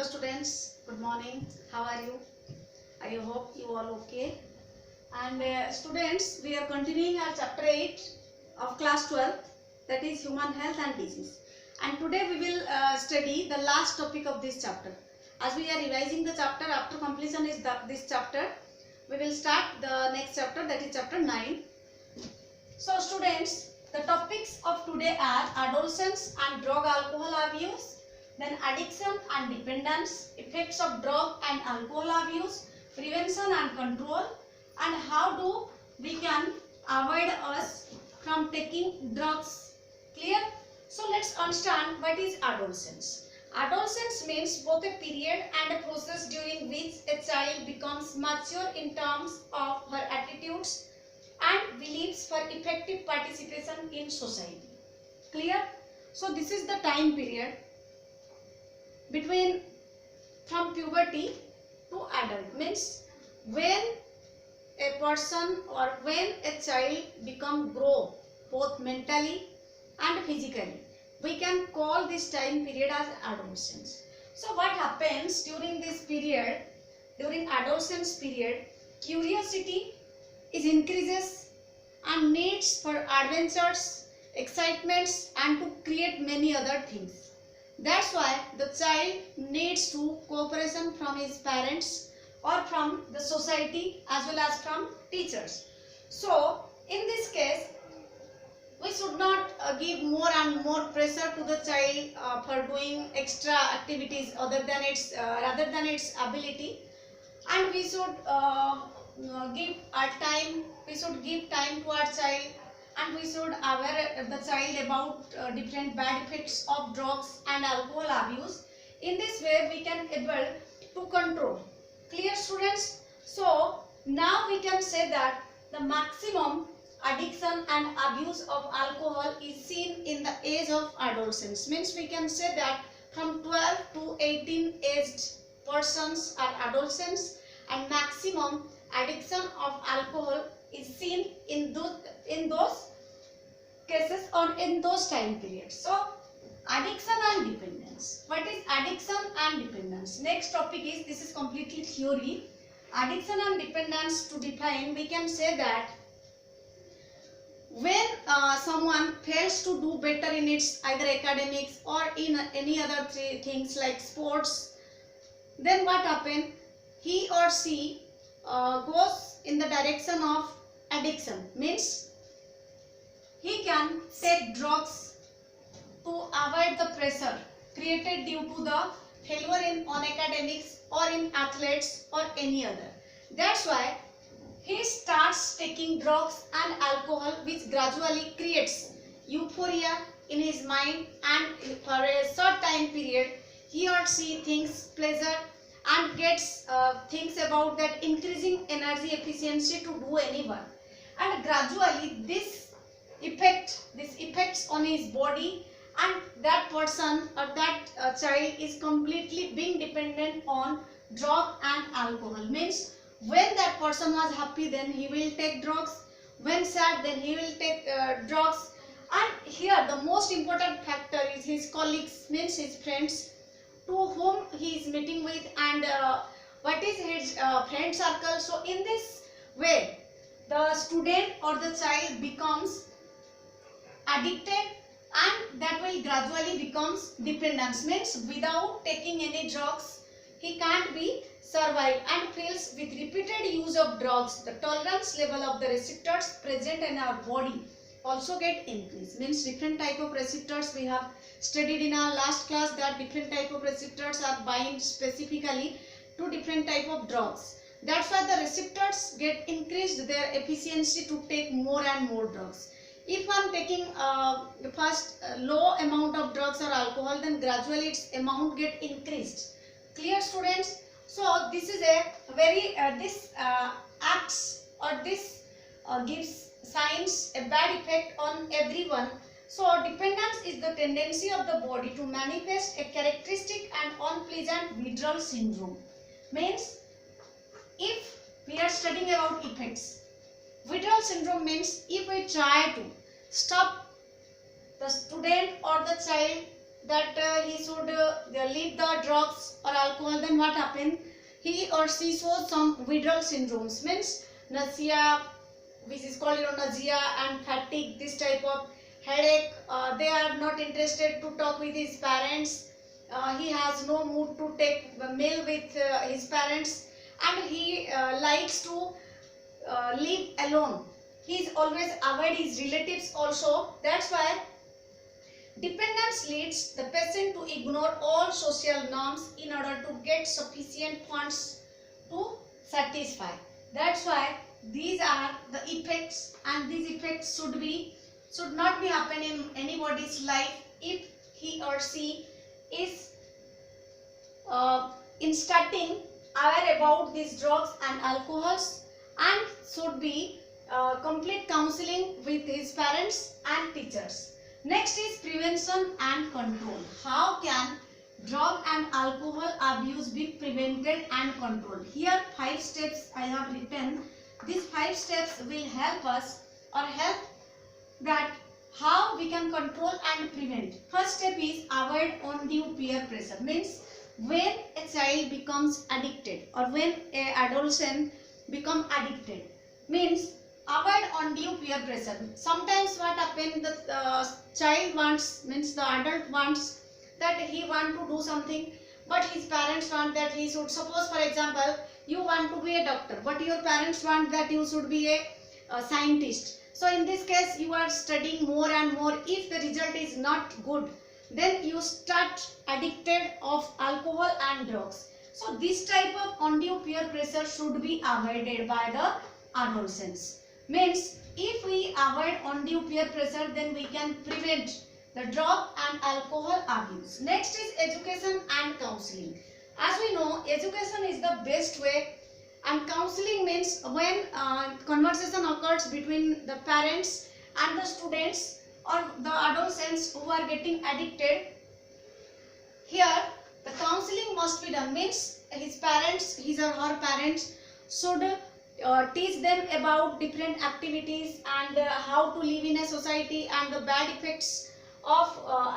Hello students, good morning. How are you? I hope you all okay. And students, we are continuing our chapter 8 of class 12, that is human health and disease. And today we will study the last topic of this chapter. As we are revising the chapter, after completion is this chapter, we will start the next chapter, that is chapter 9. So students, the topics of today are adolescence and drug alcohol abuse, then addiction and dependence, effects of drug and alcohol abuse, prevention and control, and how we can avoid us from taking drugs. Clear? So let's understand what is adolescence. Adolescence means both a period and a process during which a child becomes mature in terms of her attitudes and beliefs for effective participation in society. Clear? So this is the time period between from puberty to adult, means when a person or when a child grow both mentally and physically. We can call this time period as adolescence. So what happens during this period, during adolescence period, curiosity is increases and needs for adventures, excitements, and to create many other things. That's why the child needs to cooperation from his parents or from the society as well as from teachers. So in this case, we should not give more and more pressure to the child for doing extra activities rather than its ability, and we should give our time. We should give time to our child, and we should aware the child about different bad effects of drugs and alcohol abuse. In this way, we can able to control. Clear, students? So now we can say that the maximum addiction and abuse of alcohol is seen in the age of adolescence. Means we can say that from 12 to 18 aged persons are adolescents, and maximum addiction of alcohol is seen in those cases or in those time periods. So addiction and dependence. What is addiction and dependence? Next topic is, this is completely theory. Addiction and dependence, to define, we can say that when someone fails to do better in its either academics or in any other things like sports, then what happens? He or she goes in the direction of addiction. Means he can take drugs to avoid the pressure created due to the failure on academics or in athletes or any other. That's why he starts taking drugs and alcohol, which gradually creates euphoria in his mind, and for a short time period he or she thinks pleasure and gets thinks about that increasing energy efficiency to do any work, and gradually this effects on his body, and that person or that child is completely being dependent on drug and alcohol. Means when that person was happy, then he will take drugs. When sad, then he will take drugs. And here the most important factor is his colleagues, means his friends, to whom he is meeting with, and what is his friend circle. So in this way, the student or the child becomes addicted, and that will gradually becomes dependence. Means without taking any drugs, he can't be survive, and feels with repeated use of drugs, the tolerance level of the receptors present in our body also get increased. Means different type of receptors we have studied in our last class, that different type of receptors are bind specifically to different type of drugs. That's why the receptors get increased their efficiency to take more and more drugs. If one taking first low amount of drugs or alcohol, then gradually its amount get increased. Clear, students? So this is a very this acts or this gives signs a bad effect on everyone. So dependence is the tendency of the body to manifest a characteristic and unpleasant withdrawal syndrome. Means if we are studying about effects, withdrawal syndrome means if we try to stop the student or the child that he should leave the drugs or alcohol, then what happen? He or she shows some withdrawal syndromes, means nausea, which is called nausea, and fatigue, this type of headache. They are not interested to talk with his parents. He has no mood to take a meal with his parents, and he likes to live alone. He is always avoid his relatives also. That's why dependence leads the patient to ignore all social norms in order to get sufficient funds to satisfy. That's why these are the effects, and these effects should not be happen in anybody's life if he or she is in starting aware about these drugs and alcohols, and should be complete counseling with his parents and teachers. Next is prevention and control. How can drug and alcohol abuse be prevented and controlled? Here 5 steps I have written. These 5 steps will help us or help that how we can control and prevent. First step is avoid undue peer pressure. Means when a child becomes addicted or when a adolescent become addicted, means avoid undue peer pressure. Sometimes what happen, the child wants, means the adult wants that he want to do something, but his parents want that he should, suppose for example you want to be a doctor but your parents want that you should be a scientist. So in this case you are studying more and more. If the result is not good, then you start addicted of alcohol and drugs. So this type of undue peer pressure should be avoided by the adolescents. Means if we avoid undue peer pressure, then we can prevent the drug and alcohol abuse. Next is education and counseling. As we know, education is the best way, and counseling means when conversation occurs between the parents and the students or the adolescents who are getting addicted. Here the counseling must be done, means his parents, his or her parents should teach them about different activities and how to live in a society and the bad effects of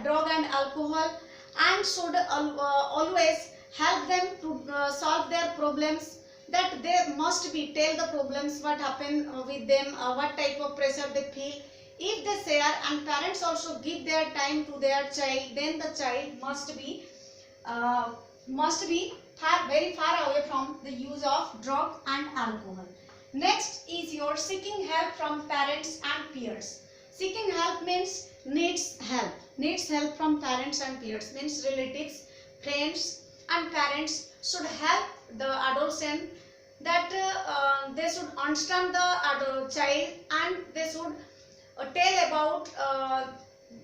drug and alcohol, and should always help them to solve their problems. That they must be tell the problems what happen with them, what type of pressure they feel. If they share and parents also give their time to their child, then the child must be very far away from the use of drug and alcohol. Next is your seeking help from parents and peers. Seeking help means needs help from parents and peers, means relatives, friends and parents should help the adolescent, that they should understand the adult child, and they should tell about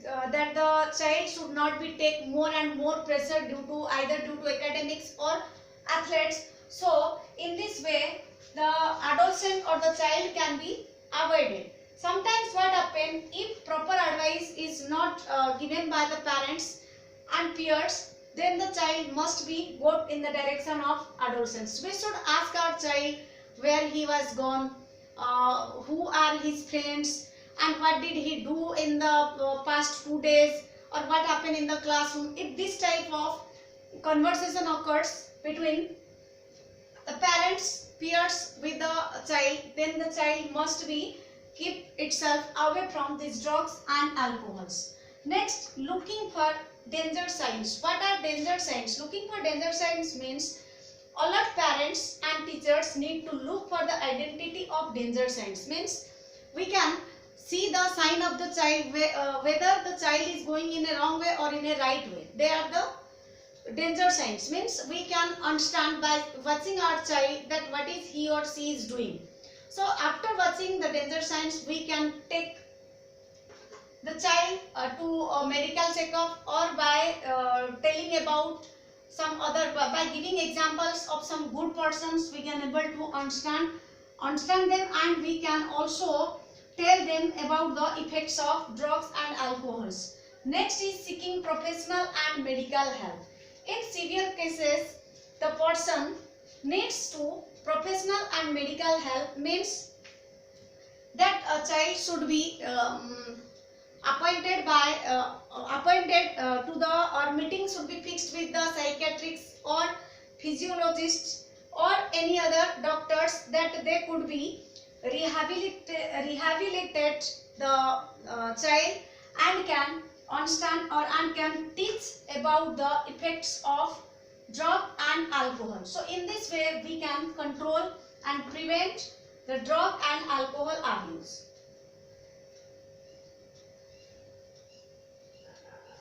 that the child should not be take more and more pressure either due to academics or athletes. So in this way the adolescent or the child can be avoided. Sometimes what happen, if proper advice is not given by the parents and peers, then the child must be go in the direction of adolescence. We should ask our child where he was gone, who are his friends, and what did he do in the past 2 days, or what happened in the classroom. If this type of conversation occurs between the parents, peers with the child, then the child must be keep itself away from these drugs and alcohols. Next, looking for danger signs. What are danger signs? Looking for danger signs means alert parents and teachers need to look for the identity of danger signs. Means we can see the sign of the child, whether the child is going in a wrong way or in a right way. They are the danger signs. Means we can understand by watching our child that what is he or she is doing. So after watching the danger signs, we can take the child to a medical checkup, or by telling about some other, by giving examples of some good persons, we can able to understand them, and we can also tell them about the effects of drugs and alcohols. Next is seeking professional and medical help. In severe cases, the person needs to professional and medical help, means that a child should be appointed to the, or meeting should be fixed with the psychiatrists or physiologists or any other doctors, that they could be rehabilitate the child and can understand or and can teach about the effects of drug and alcohol. So in this way we can control and prevent the drug and alcohol abuse.